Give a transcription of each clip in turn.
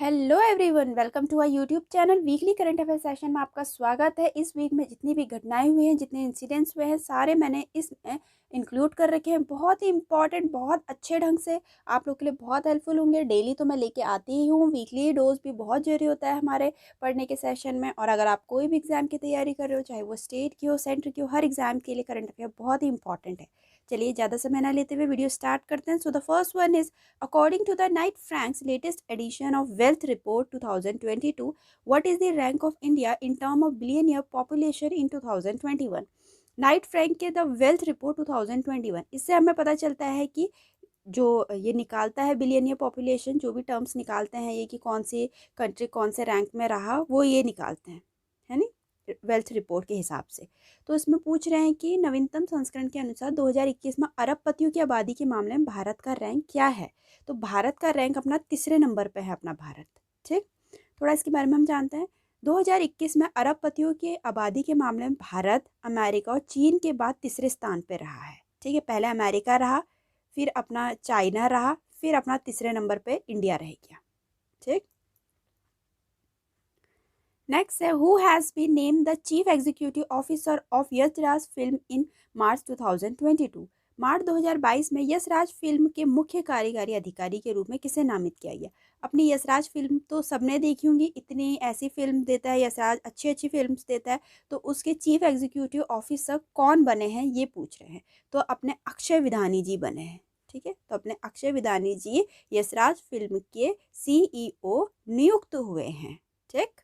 Hello everyone, welcome to our YouTube channel weekly current affair session में आपका स्वागत है। इस वीक में जितनी भी घटनाएं हुई हैं, जितने इंसिडेंट्स हुए हैं, सारे मैंने इसमें इंक्लूड कर रखे हैं। बहुत ही इंपॉर्टेंट, बहुत अच्छे ढंग से आप लोग के लिए बहुत हेल्पफुल होंगे। डेली तो मैं लेके आती ही हूँ, वीकली डोज भी बहुत जरूरी होता है हमारे पढ़ने के सेशन में। और अगर आप कोई भी एग्जाम की तैयारी कर रहे हो, चाहे वो स्टेट की हो, सेंटर की हो, हर एग्जाम के लिए करंट अफेयर बहुत ही इंपॉर्टेंट है। चलिए ज़्यादा समय ना लेते हुए वीडियो स्टार्ट करते हैं। So the first one is according to the Knight Frank's latest edition of Wealth Report 2022, what is the rank of India in terms of billionaire population in 2021? Knight Frank के the wealth report 2021, इससे हमें पता चलता है कि जो ये निकालता है बिलियनियर पॉपुलेशन, जो भी टर्म्स निकालते हैं ये कि कौन सी कंट्री कौन से रैंक में रहा, वो ये निकालते हैं, है नी, वेल्थ रिपोर्ट के हिसाब से। तो इसमें पूछ रहे हैं कि नवीनतम संस्करण के अनुसार 2021 में अरबपतियों की आबादी के मामले में भारत का रैंक क्या है। तो भारत का रैंक अपना तीसरे नंबर पे है, अपना भारत। ठीक, थोड़ा इसके बारे में हम जानते हैं। 2021 में अरबपतियों की आबादी के मामले में भारत अमेरिका और चीन के बाद तीसरे स्थान पे रहा है। ठीक है, पहले अमेरिका रहा, फिर अपना चाइना रहा, फिर अपना तीसरे नंबर पे इंडिया रह गया। ठीक, नेक्स्ट है, who has been named the chief executive officer of Yash Raj films in March 2022। मार्च 2022 में यश राज फिल्म के मुख्य कार्यकारी अधिकारी के रूप में किसे नामित किया गया। अपनी यश राज फिल्म तो सबने देखी होंगी, इतनी ऐसी फिल्म देता है यश राज, अच्छी अच्छी फिल्म्स देता है। तो उसके चीफ एग्जीक्यूटिव ऑफिसर कौन बने हैं ये पूछ रहे हैं। तो अपने अक्षय विधानी जी बने हैं। ठीक है, तो अपने अक्षय विधानी जी यश राज फिल्म के CEO नियुक्त हुए हैं। ठीक,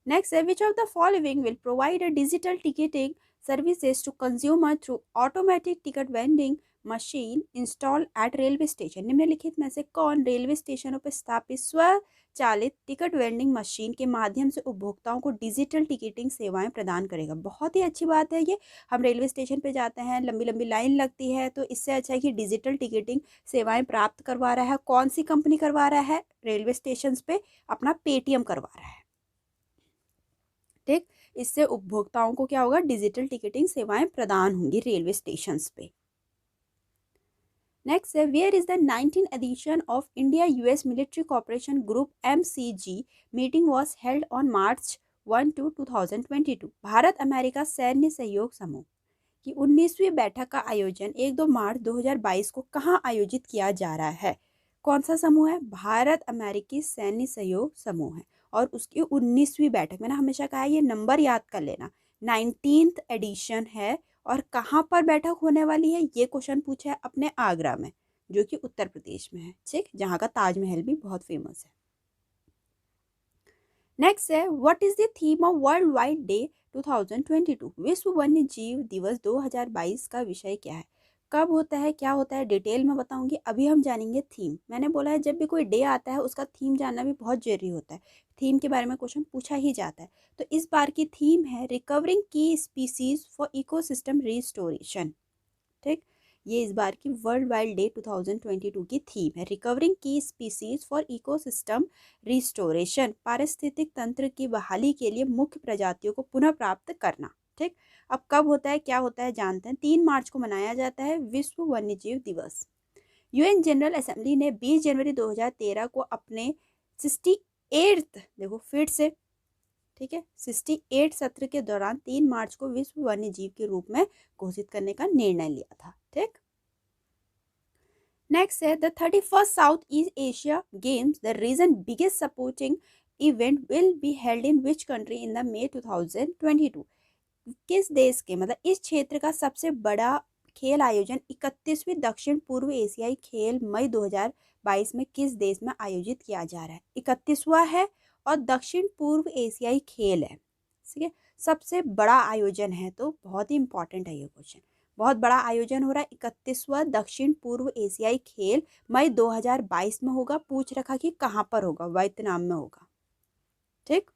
next है, which of the following will provide a digital ticketing services to consumer through automatic ticket vending machine installed at railway station। निम्नलिखित में से कौन रेलवे स्टेशनों पर स्थापित स्वचालित टिकट वेंडिंग मशीन के माध्यम से उपभोक्ताओं को डिजिटल टिकटिंग सेवाएं प्रदान करेगा। बहुत ही अच्छी बात है ये। हम रेलवे स्टेशन पे जाते हैं, लंबी लंबी लाइन लगती है, तो इससे अच्छा है कि डिजिटल टिकटिंग सेवाएं प्राप्त करवा रहा है। कौन सी कंपनी करवा रहा है? रेलवे स्टेशन पे अपना पेटीएम करवा रहा है। ठीक, इससे उपभोक्ताओं को क्या होगा, डिजिटल टिकटिंग सेवाएं प्रदान होंगी रेलवे स्टेशन पे। नेक्स्ट है, where is the 19th edition of India US military cooperation group MCG meeting was held on March 1 to 2022। Bharat America सैन्य सहयोग समूह की 19वीं बैठक का आयोजन 1-2 मार्च 2022 को कहाँ आयोजित किया जा रहा है। कौन सा समूह है? भारत अमेरिकी सैन्य सहयोग समूह है, और उसकी 19वीं बैठक, मैंने हमेशा कहा है ये नंबर याद कर लेना, 19th एडिशन है। और कहाँ पर बैठक होने वाली है ये क्वेश्चन पूछा है अपने आगरा में, जो कि उत्तर प्रदेश में है। ठीक, जहाँ का ताजमहल भी बहुत फेमस है। नेक्स्ट है, what is the theme of world wide day 2022। विश्व वन्य जीव दिवस 2022 का विषय क्या है? कब होता है, क्या होता है, डिटेल में बताऊंगी। अभी हम जानेंगे थीम। मैंने बोला है जब भी कोई डे आता है उसका थीम जानना भी बहुत जरूरी होता है। थीम के बारे में क्वेश्चन पूछा ही जाता है। तो इस बार की थीम है रिकवरिंग की स्पीसीज फॉर इकोसिस्टम रिस्टोरेशन। ठीक, ये इस बार की वर्ल्ड वाइल्ड डे 2022 की थीम है, रिकवरिंग की स्पीसीज फॉर इकोसिस्टम रिस्टोरेशन, पारिस्थितिक तंत्र की बहाली के लिए मुख्य प्रजातियों को पुनः प्राप्त करना। ठीक, अब कब होता है, क्या होता है जानते हैं। 3 मार्च को मनाया जाता है विश्व वन्यजीव दिवस। UN जनरल असेंबली ने 20 जनवरी 2013 को अपने 68th, देखो फिर से, ठीक है, 68 सत्र के दौरान 3 मार्च को विश्व वन्य जीव के रूप में घोषित करने का निर्णय लिया था। ठीक, नेक्स्ट है, the 31st south east Asia games the region biggest supporting event will be held in which country in the May 2022। किस देश के, मतलब इस क्षेत्र का सबसे बड़ा खेल आयोजन 31वीं दक्षिण पूर्व एशियाई खेल मई 2022 में किस देश में आयोजित किया जा रहा है। 31वां है और दक्षिण पूर्व एशियाई खेल है। ठीक है, सबसे बड़ा आयोजन है, तो बहुत ही इंपॉर्टेंट है ये क्वेश्चन। बहुत बड़ा आयोजन हो रहा है, 31वां दक्षिण पूर्व एशियाई खेल मई 2022 में होगा। पूछ रखा कि कहाँ पर होगा, वियतनाम में होगा। ठीक,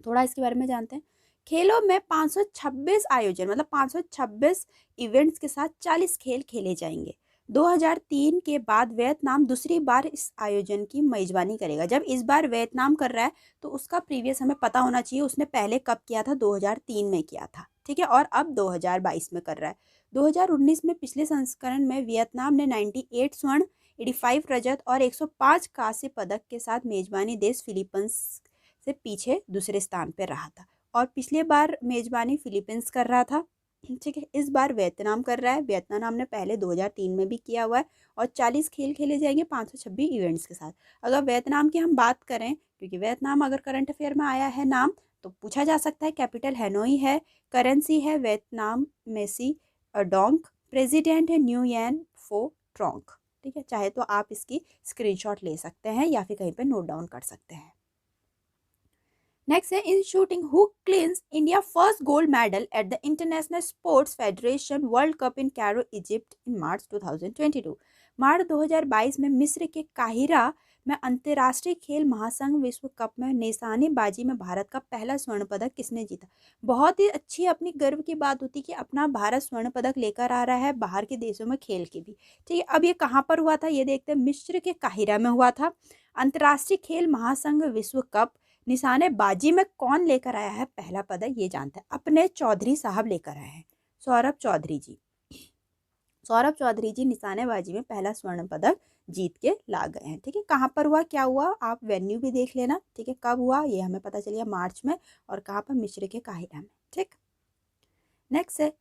थोड़ा इसके बारे में जानते हैं। खेलों में 526 आयोजन, मतलब 526 इवेंट्स के साथ 40 खेल खेले जाएंगे। 2003 के बाद वियतनाम दूसरी बार इस आयोजन की मेजबानी करेगा। जब इस बार वियतनाम कर रहा है तो उसका प्रीवियस हमें पता होना चाहिए, उसने पहले कब किया था, 2003 में किया था। ठीक है, और अब 2022 में कर रहा है। 2019 में पिछले संस्करण में वियतनाम ने 98 स्वर्ण, 85 रजत और 105 कांस्य पदक के साथ मेजबानी देश फिलीपींस से पीछे दूसरे स्थान पर रहा था। और पिछली बार मेजबानी फिलीपींस कर रहा था, ठीक है, इस बार वियतनाम कर रहा है। वियतनाम ने पहले 2003 में भी किया हुआ है और 40 खेल खेले जाएंगे 526 इवेंट्स के साथ। अगर वियतनाम की हम बात करें, क्योंकि वियतनाम अगर करंट अफेयर में आया है नाम तो पूछा जा सकता है, कैपिटल हैनोई है, करेंसी है वियतनाम मेसी डोंग, प्रेसिडेंट है न्यूयन फो ट्रोंग। ठीक है, चाहे तो आप इसकी स्क्रीनशॉट ले सकते हैं या फिर कहीं पे नोट डाउन कर सकते हैं। नेक्स्ट है in shooting who clinches India first gold medal at the international sports federation world cup in Cairo Egypt in March 2022। मार्च 2022 में मिस्र के काहिरा में अंतर्राष्ट्रीय खेल महासंघ विश्व कप में निशानेबाजी में भारत का पहला स्वर्ण पदक किसने जीता। बहुत ही अच्छी अपनी गर्व की बात होती कि अपना भारत स्वर्ण पदक लेकर आ रहा है बाहर के देशों में खेल के भी। ठीक है, अब ये कहाँ पर हुआ था ये देखते हैं। मिस्र के काहिरा में हुआ था। अंतर्राष्ट्रीय खेल महासंघ विश्व कप निशानेबाजी में कौन लेकर आया है पहला पदक ये जानते हैं। अपने चौधरी साहब लेकर आए हैं, सौरभ चौधरी जी। सौरभ चौधरी जी निशानेबाजी में पहला स्वर्ण पदक जीत के ला गए हैं। ठीक है, कहाँ पर हुआ क्या हुआ आप वेन्यू भी देख लेना। ठीक है, कब हुआ ये हमें पता चलिए मार्च में, और कहाँ पर मिस्र के काहिरा में। ठीक, नेक्स्ट है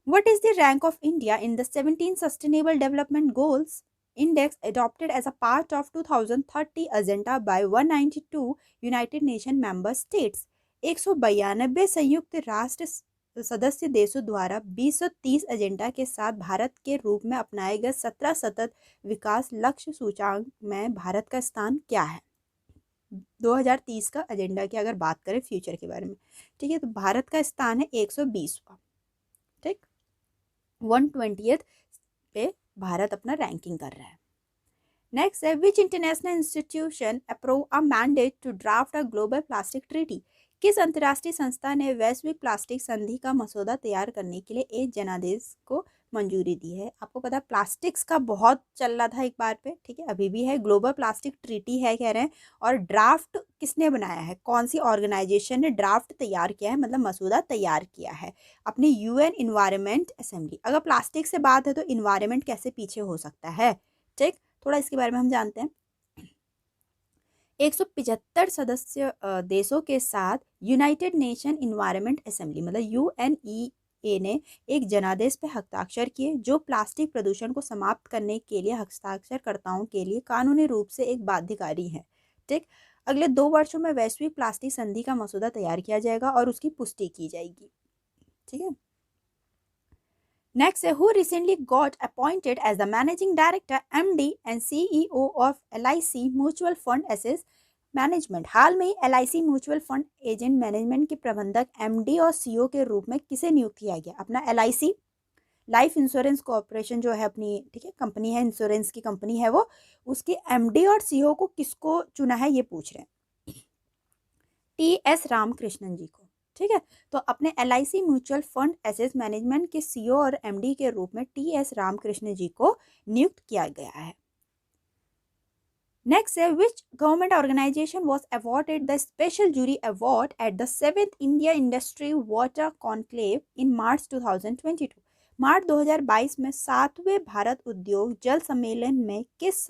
what is the rank of India in the 17 sustainable development goals index adopted as a part of 2030 agenda by 192 United nation member states. 192 संयुक्त राष्ट्र सदस्य देशों द्वारा 2030 एजेंडा के साथ भारत के रूप में अपनाए गए 17 सतत विकास लक्ष्य सूचकांक में भारत का स्थान क्या है। 2030 का एजेंडा की अगर बात करें फ्यूचर के बारे में, ठीक है, तो भारत का स्थान है 120वां। ठीक, 120th पे भारत अपना रैंकिंग कर रहा है। नेक्स्ट है which international institution approve a mandate to draft a global plastic treaty. किस अंतर्राष्ट्रीय संस्था ने वैश्विक प्लास्टिक संधि का मसौदा तैयार करने के लिए एक जनादेश को मंजूरी दी है। आपको पता है प्लास्टिक्स का बहुत चल रहा था एक बार पे, ठीक है, अभी भी है। ग्लोबल प्लास्टिक ट्रीटी है कह रहे हैं, और ड्राफ्ट किसने बनाया है, कौन सी ऑर्गेनाइजेशन ने ड्राफ्ट तैयार किया है, मतलब मसौदा तैयार किया है अपनी UN इन्वायरमेंट असेंबली। अगर प्लास्टिक से बात है तो इन्वायरमेंट कैसे पीछे हो सकता है। ठीक, थोड़ा इसके बारे में हम जानते हैं। 175 सदस्य देशों के साथ यूनाइटेड नेशन इन्वायरमेंट असेंबली मतलब UNEA ने एक जनादेश पर हस्ताक्षर किए जो प्लास्टिक प्रदूषण को समाप्त करने के लिए हस्ताक्षरकर्ताओं के लिए कानूनी रूप से एक बाध्यकारी है। ठीक, अगले 2 वर्षों में वैश्विक प्लास्टिक संधि का मसौदा तैयार किया जाएगा और उसकी पुष्टि की जाएगी। ठीक है, नेक्स्ट है who recently got appointed as the managing director, MD and CEO of LIC Mutual Fund Assets Management। हाल में ही LIC mutual fund agent management के प्रबंधक MD और CEO के रूप में किसे नियुक्त किया गया। अपना LIC लाइफ इंश्योरेंस कॉर्पोरेशन जो है अपनी, ठीक है, कंपनी है, इंश्योरेंस की कंपनी है वो, उसके MD और CEO को किसको चुना है ये पूछ रहे हैं। TS रामकृष्णन जी को। ठीक है, तो अपने LIC mutual fund asset management के CEO और MD के रूप में TS रामकृष्ण जी को नियुक्त किया गया है। नेक्स्ट है which government organisation was awarded the special jury award at the 7th India industry water conclave in March 2022। मार्च 2022 में 7वें भारत उद्योग जल सम्मेलन में किस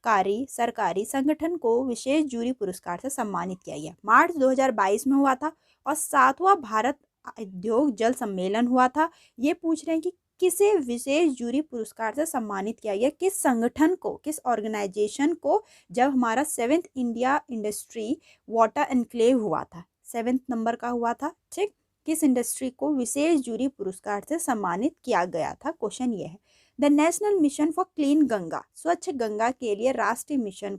सरकारी संगठन को विशेष जूरी पुरस्कार से सम्मानित किया गया। मार्च 2022 में हुआ था और 7वां भारत उद्योग जल सम्मेलन हुआ था। ये पूछ रहे हैं कि किसे विशेष जूरी पुरस्कार से सम्मानित किया गया, किस संगठन को, किस ऑर्गेनाइजेशन को, जब हमारा 7th India industry water enclave हुआ था, 7th नंबर का हुआ था। ठीक, किस इंडस्ट्री को विशेष जूरी पुरस्कार से सम्मानित किया गया था, क्वेश्चन ये है। The national mission for clean Ganga, स्वच्छ गंगा के लिए राष्ट्रीय मिशन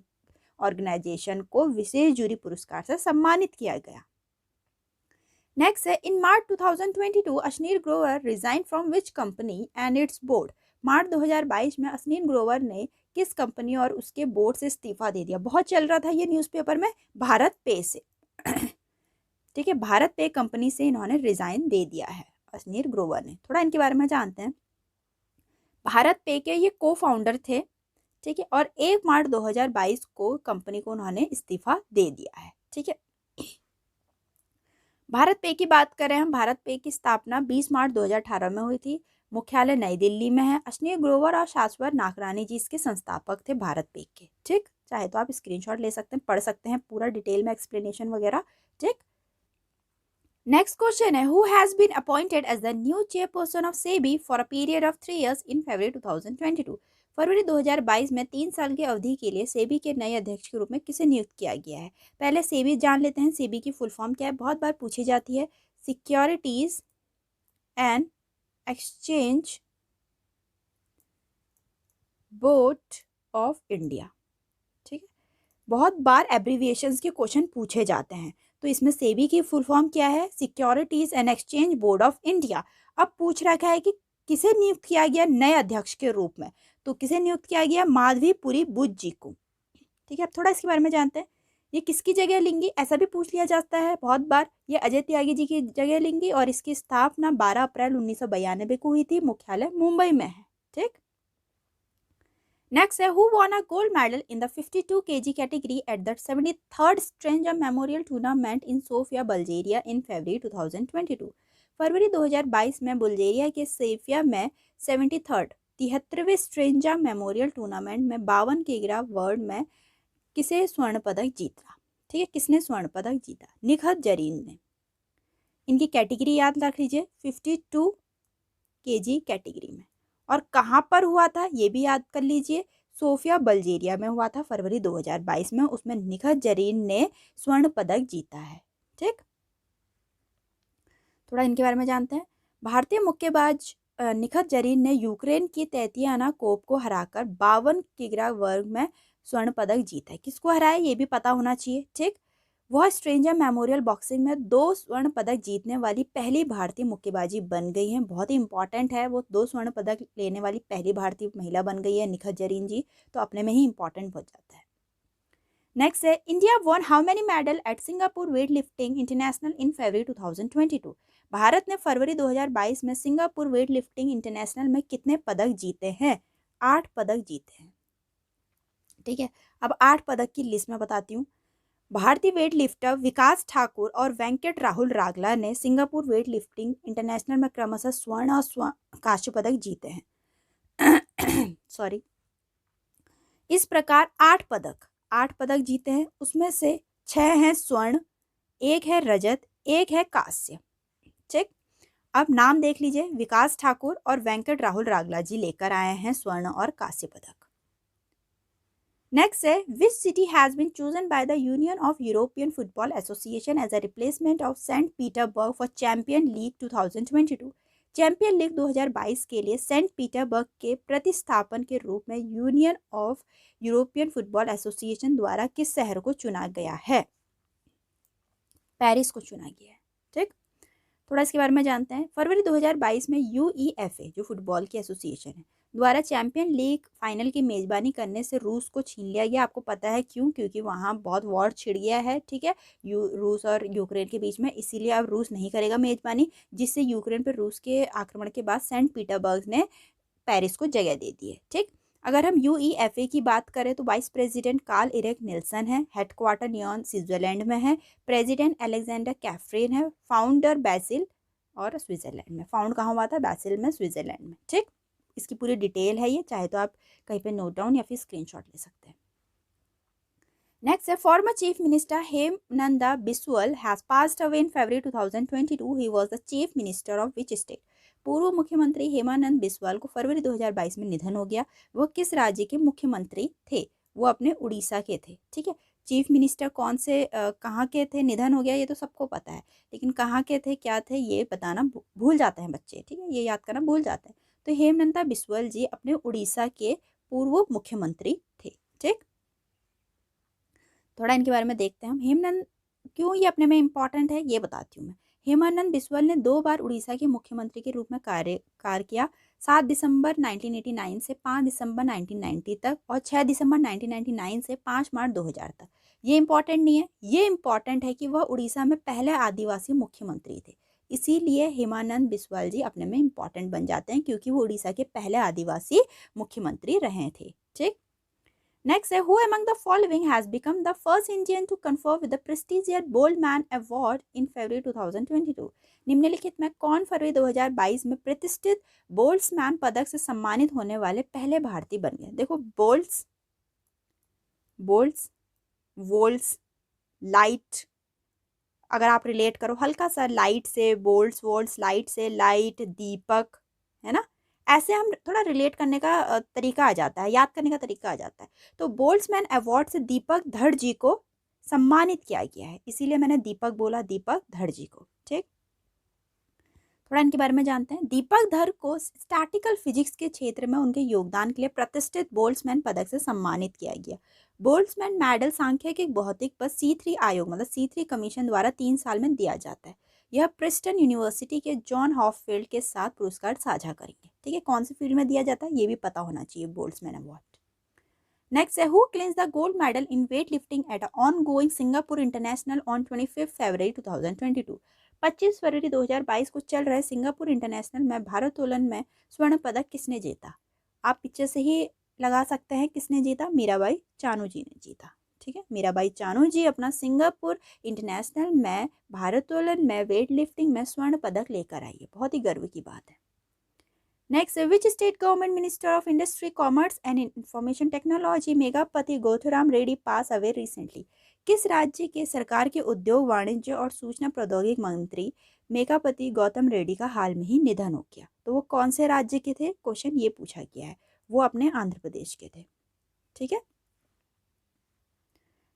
ऑर्गेनाइजेशन को विशेष जूरी पुरस्कार से सम्मानित किया गया। नेक्स्ट है in March 2022 Ashneer Grover resign from which company and its board. मार्च 2022 में अश्नीर ग्रोवर ने किस कंपनी और उसके बोर्ड से इस्तीफा दे दिया। बहुत चल रहा था ये न्यूज़पेपर में, भारत पे से। ठीक है, भारत पे कंपनी से इन्होंने रिजाइन दे दिया है अश्नीर ग्रोवर ने। थोड़ा इनके बारे में जानते हैं। भारत पे के ये को फाउंडर थे, ठीक है, और 1 मार्च 2022 को कंपनी को उन्होंने इस्तीफा दे दिया है। ठीक है, भारत पे की बात करें हम, भारत पे की स्थापना 20 मार्च 2018 में हुई थी। मुख्यालय नई दिल्ली में है। अश्विनी ग्रोवर और शाश्वत नागरानी जी इसके संस्थापक थे भारत पेक के। ठीक, चाहे तो आप स्क्रीनशॉट ले सकते हैं, पढ़ सकते हैं पूरा डिटेल में एक्सप्लेनेशन वगैरह। ठीक, नेक्स्ट क्वेश्चन है, who has been appointed as the new chairperson of SEBI for a period of 3 years in फरवरी 2022। फरवरी 2022 में 3 साल की अवधि के लिए सेबी के नए अध्यक्ष के रूप में किसे नियुक्त किया गया है? पहले सेबी जान लेते हैं, सेबी की फुल फॉर्म क्या है, बहुत बार पूछी जाती है। Securities and exchange board of India. ठीक है, बहुत बार एब्रीविएशंस के क्वेश्चन पूछे जाते हैं, तो इसमें सेबी की फुल फॉर्म क्या है? Securities and exchange board of India. अब पूछ रखा है कि किसे नियुक्त किया गया नए अध्यक्ष के रूप में, तो किसे नियुक्त किया गया? माधवीपुरी बुध जी को। ठीक है, अब थोड़ा इसके बारे में जानते हैं। ये किसकी जगह लेंगी, ऐसा भी पूछ लिया जाता है बहुत बार। ये अजय त्यागी जी की जगह लेंगी और इसकी स्थापना 12 अप्रैल 1992 को हुई थी। मुख्यालय मुंबई में है। ठीक, नेक्स्ट है, who won a gold medal in the 52 kg category at the 73rd Strandja memorial tournament in Sofia Bulgaria in फरवरी 2022। फरवरी 2022 में बुल्गारिया के सोफिया में 73वें स्ट्रेंजर मेमोरियल टूर्नामेंट में 52 किग्रा वर्ल्ड में किसे स्वर्ण पदक जीता? ठीक है, किसने स्वर्ण पदक जीता? निखत जरीन ने। इनकी कैटेगरी याद रख लीजिए, 52 kg कैटेगरी में। और कहाँ पर हुआ था ये भी याद कर लीजिए, सोफिया बल्गेरिया में हुआ था फरवरी 2022 में। उसमें निखत जरीन ने स्वर्ण पदक जीता है। ठीक, थोड़ा इनके बारे में जानते हैं। भारतीय मुक्केबाज निखत जरीन ने यूक्रेन की तैतियाना कोप को हराकर 52 किग्रा वर्ग में स्वर्ण पदक जीता है। किसको हराया ये भी पता होना चाहिए। ठीक, वह स्ट्रेंजर मेमोरियल बॉक्सिंग में 2 स्वर्ण पदक जीतने वाली पहली भारतीय मुक्केबाजी बन गई हैं। बहुत ही इंपॉर्टेंट है, वो 2 स्वर्ण पदक लेने वाली पहली भारतीय महिला बन गई है निखत जरीन जी, तो अपने में ही इंपॉर्टेंट हो जाता है। नेक्स्ट है, India won how many medal at Singapore weight lifting international in फरवरी 2022। भारत ने फरवरी 2022 में सिंगापुर वेट लिफ्टिंग इंटरनेशनल में कितने पदक जीते हैं? 8 पदक जीते हैं। ठीक है, अब 8 पदक की लिस्ट में बताती हूँ। भारतीय वेट लिफ्टर विकास ठाकुर और वेंकट राहुल रागला ने सिंगापुर वेट लिफ्टिंग इंटरनेशनल में क्रमशः स्वर्ण और कांस्य पदक जीते हैं। सॉरी, इस प्रकार 8 पदक जीते हैं। उसमें से 6 हैं स्वर्ण, 1 है रजत, 1 है कांस्य। ठीक, अब नाम देख लीजिए, विकास ठाकुर और वेंकट राहुल रागला जी लेकर आए हैं स्वर्ण और कांस्य पदक। नेक्स्ट है, which city has been chosen by the union of European football association as a replacement of Saint Petersburg for champion league 2022। Champion league 2022 के लिए सेंट पीटरबर्ग के प्रतिस्थापन के रूप में union of European football association द्वारा किस शहर को चुना गया है? पेरिस को चुना गया है। ठीक, थोड़ा इसके बारे में जानते हैं। फरवरी 2022 में UEFA जो फुटबॉल की एसोसिएशन है द्वारा चैंपियन लीग फाइनल की मेजबानी करने से रूस को छीन लिया गया। आपको पता है क्यों? क्योंकि वहाँ बहुत वॉर छिड़ गया है। ठीक है, रूस और यूक्रेन के बीच में, इसीलिए अब रूस नहीं करेगा मेजबानी, जिससे यूक्रेन पर रूस के आक्रमण के बाद सेंट पीटरबर्ग ने पेरिस को जगह दे दी है। ठीक, अगर हम UEFA की बात करें तो vice president Carl Erik Nilsson है, हेडक्वार्टर न्यूयॉर्क स्विट्जरलैंड में है, प्रेसिडेंट अलेक्जेंडर कैफ्रेन है, फाउंडर बासिल और स्विट्जरलैंड में। फाउंड कहाँ हुआ था? बासिल में, स्विट्जरलैंड में। ठीक, इसकी पूरी डिटेल है ये, चाहे तो आप कहीं पे नोट डाउन या फिर स्क्रीनशॉट ले सकते हैं। नेक्स्ट है, former chief minister Hemananda Biswal has passed away in February 2022। He was the chief minister of which state? पूर्व मुख्यमंत्री हेमानंद बिस्वाल को फरवरी 2022 में निधन हो गया। वह किस राज्य के मुख्यमंत्री थे? वो अपने उड़ीसा के थे। ठीक है, चीफ मिनिस्टर कौन से कहाँ के थे? निधन हो गया ये तो सबको पता है, लेकिन कहाँ के थे, क्या थे, ये बताना भूल जाते हैं बच्चे। ठीक है, ये याद करना भूल जाते हैं। तो हेमनंदा बिस्वल जी अपने उड़ीसा के पूर्व मुख्यमंत्री थे। ठीक, थोड़ा इनके बारे में देखते हैं हम। हेमनंद क्यों ये अपने में इंपॉर्टेंट है ये बताती हूँ मैं। हेमानंद बिस्वल ने 2 बार उड़ीसा के मुख्यमंत्री के रूप में कार्य किया, 7 दिसंबर 1989 से 5 दिसंबर 1990 तक और 6 दिसंबर 1999 से 5 मार्च 2000 तक। ये इंपॉर्टेंट नहीं है, ये इंपॉर्टेंट है कि वह उड़ीसा में पहले आदिवासी मुख्यमंत्री थे, इसीलिए हेमानंद बिस्वल जी अपने में इंपॉर्टेंट बन जाते हैं, क्योंकि वो उड़ीसा के पहले आदिवासी मुख्यमंत्री रहे थे। ठीक, नेक्स्ट है, who among the following has become the first Indian to confer with the prestigious bold man award in फरवरी 2022। निम्नलिखित में कौन फरवरी 2022 में प्रतिष्ठित बोल्ट्समैन पदक से सम्मानित होने वाले पहले भारतीय बन गए? देखो, बोल्ट्स, वोल्ट्स, लाइट, अगर आप रिलेट करो हल्का सा लाइट से, बोल्ट्स वोल्ट्स, लाइट से लाइट, दीपक, है ना, ऐसे हम थोड़ा रिलेट करने का तरीका आ जाता है, याद करने का तरीका आ जाता है। तो बोल्ट्समैन अवार्ड से दीपक धड़ जी को सम्मानित किया गया है, इसीलिए मैंने दीपक बोला, दीपक धड़ जी को। ठीक, थोड़ा इनके बारे में जानते हैं। दीपक धर को स्टैटिकल फिजिक्स के क्षेत्र में उनके योगदान के लिए प्रतिष्ठित बोल्ट्जमैन पदक से सम्मानित किया गया। बोल्ट्जमैन मेडल सांख्यिकी भौतिक पर C3 आयोग मतलब C3 कमीशन द्वारा 3 साल में दिया जाता है। यह प्रिस्टन यूनिवर्सिटी के जॉन हॉफफील्ड के साथ पुरस्कार साझा करेंगे। ठीक है, कौन सी फील्ड में दिया जाता है ये भी पता होना चाहिए। Boltzmann award. नेक्स्ट है, who claims the gold medal in weightlifting at ongoing Singapore international on 25 फरवरी 2022। 25 फरवरी 2022 को चल रहे सिंगापुर इंटरनेशनल में भारोत्तोलन में स्वर्ण पदक किसने जीता? आप पीछे से ही लगा सकते हैं किसने जीता, मीराबाई चानू जी ने जीता। ठीक है, मीराबाई चानू जी अपना सिंगापुर इंटरनेशनल में भारोत्तोलन में वेट लिफ्टिंग में स्वर्ण पदक लेकर आई है, बहुत ही गर्व की बात है। Next, which state government minister of industry, commerce and information technology Mekapati Goutham Reddy pass away recently? किस राज्य के सरकार के उद्योग, वाणिज्य और सूचना प्रौद्योगिकी मंत्री मेघापति गौतम रेड्डी का हाल में ही निधन हो गया? तो वो कौन से राज्य के थे, क्वेश्चन ये पूछा गया है। वो अपने आंध्र प्रदेश के थे। ठीक है,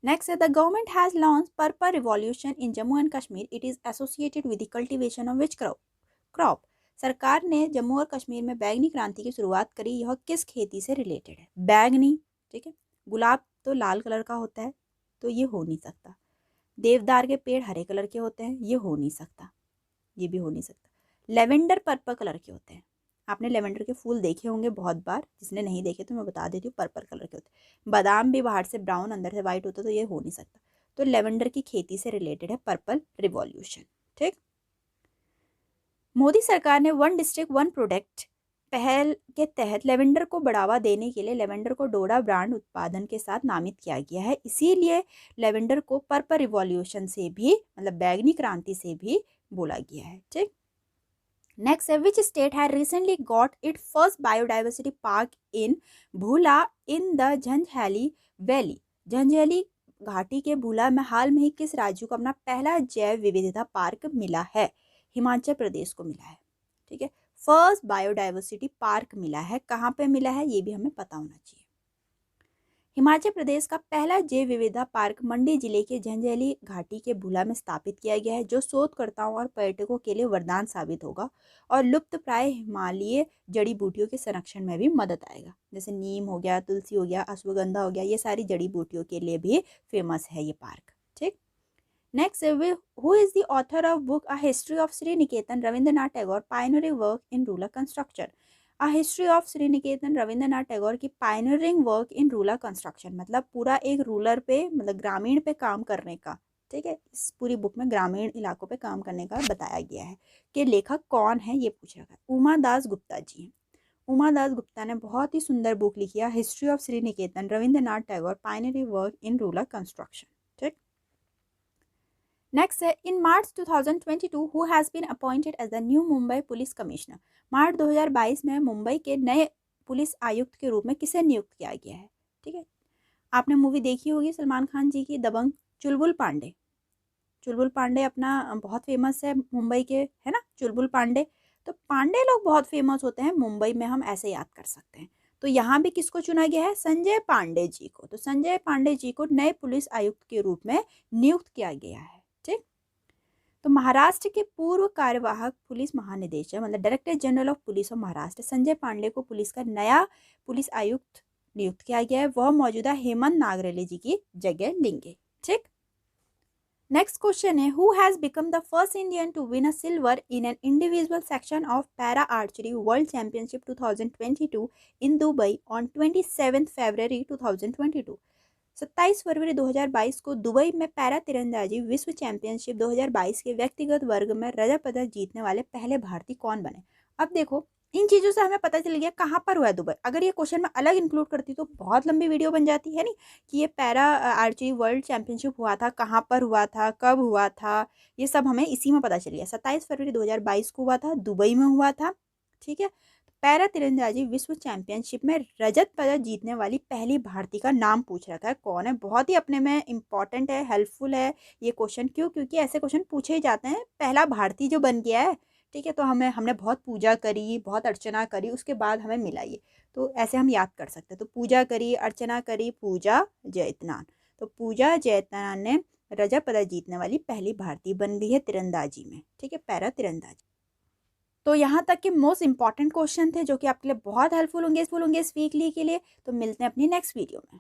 नेक्स्ट है, the government has launch purple revolution in Jammu and Kashmir. It is associated with the cultivation of which crop? सरकार ने जम्मू और कश्मीर में बैंगनी क्रांति की शुरुआत करी, यह किस खेती से रिलेटेड है? बैंगनी, ठीक है, गुलाब तो लाल कलर का होता है तो ये हो नहीं सकता। देवदार के पेड़ हरे कलर के होते हैं, ये हो नहीं सकता, ये भी हो नहीं सकता। लेवेंडर पर्पल कलर के होते हैं, आपने लेवेंडर के फूल देखे होंगे बहुत बार, जिसने नहीं देखे तो मैं बता देती हूँ, पर्पल कलर के होते हैं। बादाम भी बाहर से ब्राउन अंदर से वाइट होता है, तो ये हो नहीं सकता। तो लेवेंडर की खेती से रिलेटेड है पर्पल रिवॉल्यूशन। ठीक, मोदी सरकार ने वन डिस्ट्रिक्ट वन प्रोडक्ट पहल के तहत लेवेंडर को बढ़ावा देने के लिए लेवेंडर को डोडा ब्रांड उत्पादन के साथ नामित किया गया है, इसीलिए लेवेंडर को पर्पल रिवॉल्यूशन से भी मतलब बैंगनी क्रांति से भी बोला गया है। ठीक, नेक्स्ट है, which state had recently got it first biodiversity park इन भूला इन द झंझैली वैली? झंझैली घाटी के भूला में हाल में ही किस राज्य को अपना पहला जैव विविधता पार्क मिला है? हिमाचल प्रदेश को मिला है। ठीक है, फर्स्ट बायोडाइवर्सिटी पार्क मिला है, कहाँ पे मिला है ये भी हमें पता होना चाहिए। हिमाचल प्रदेश का पहला जैव विविधता पार्क मंडी जिले के झंझैली घाटी के भूला में स्थापित किया गया है, जो शोधकर्ताओं और पर्यटकों के लिए वरदान साबित होगा और लुप्त प्राय हिमालयी जड़ी बूटियों के संरक्षण में भी मदद आएगा। जैसे नीम हो गया, तुलसी हो गया, अश्वगंधा हो गया, ये सारी जड़ी बूटियों के लिए भी फेमस है ये पार्क। ठीक, next, who is the author of book A History of Sri Niketan, Rabindranath Tagore pioneering work in rural construction? A History of Sri Niketan Rabindranath Tagore की pioneering work in rural construction मतलब पूरा एक rural पे मतलब ग्रामीण पे काम करने का। ठीक है, इस पूरी बुक में ग्रामीण इलाकों पे काम करने का बताया गया है कि लेखक कौन है ये पूछा गया। उमा दास गुप्ता जी हैं। उमा दास गुप्ता ने बहुत ही सुंदर बुक लिखी है, history of Sriniketan Rabindranath Tagore pioneering work in rural construction. ठीक, नेक्स्ट है, in March 2022 who has been appointed as the new Mumbai police commissioner? मार्च 2022 में मुंबई के नए पुलिस आयुक्त के रूप में किसे नियुक्त किया गया है? ठीक है, आपने मूवी देखी होगी सलमान खान जी की दबंग, चुलबुल पांडे। चुलबुल पांडे अपना बहुत फेमस है मुंबई के, है ना, चुलबुल पांडे। तो पांडे लोग बहुत फेमस होते हैं मुंबई में, हम ऐसे याद कर सकते हैं। तो यहाँ भी किसको चुना गया है? संजय पांडे जी को। तो संजय पांडे जी को नए पुलिस आयुक्त के रूप में नियुक्त किया गया है। ठीक, तो महाराष्ट्र के पूर्व कार्यवाहक पुलिस महानिदेशक मतलब director general of police of Maharashtra Sanjay Pande को पुलिस का नया पुलिस आयुक्त नियुक्त किया गया है। वह मौजूदा हेमंत नागरेले जी की जगह लेंगे। ठीक, नेक्स्ट क्वेश्चन है, who has become the first Indian to win a silver in an individual section of para archery world championship 2022 in Dubai on 27 फरवरी 2022? 27 फरवरी 2022 को दुबई में पैरा तीरंदाजी विश्व चैंपियनशिप 2022 के व्यक्तिगत वर्ग में रजत पदक जीतने वाले पहले भारतीय कौन बने? अब देखो, इन चीज़ों से हमें पता चल गया कहाँ पर हुआ है दुबई। अगर ये क्वेश्चन मैं अलग इंक्लूड करती तो बहुत लंबी वीडियो बन जाती है नहीं, कि ये पैरा आर्चरी वर्ल्ड चैंपियनशिप हुआ था, कहाँ पर हुआ था, कब हुआ था, ये सब हमें इसी में पता चल गया। 27 फरवरी 2022 को हुआ था, दुबई में हुआ था। ठीक है। पैरा तीरंदाजी विश्व चैंपियनशिप में रजत पदक जीतने वाली पहली भारतीय का नाम पूछ रखा है, कौन है। बहुत ही अपने में इंपॉर्टेंट है, हेल्पफुल है ये क्वेश्चन। क्यों? क्योंकि ऐसे क्वेश्चन पूछे ही जाते हैं, पहला भारतीय जो बन गया है। ठीक है। तो हमने बहुत पूजा करी, बहुत अर्चना करी, उसके बाद हमें मिला ये। तो ऐसे हम याद कर सकते हैं। तो पूजा करी, अर्चना करी, पूजा जयतनान। तो पूजा जयतनान ने रजत पदक जीतने वाली पहली भारतीय बन गई है तीरंदाजी में। ठीक है, पैरा तीरंदाजी। तो यहाँ तक के मोस्ट इंपॉर्टेंट क्वेश्चन थे जो कि आपके लिए बहुत हेल्पफुल होंगे इस वीकली के लिए। तो मिलते हैं अपनी नेक्स्ट वीडियो में।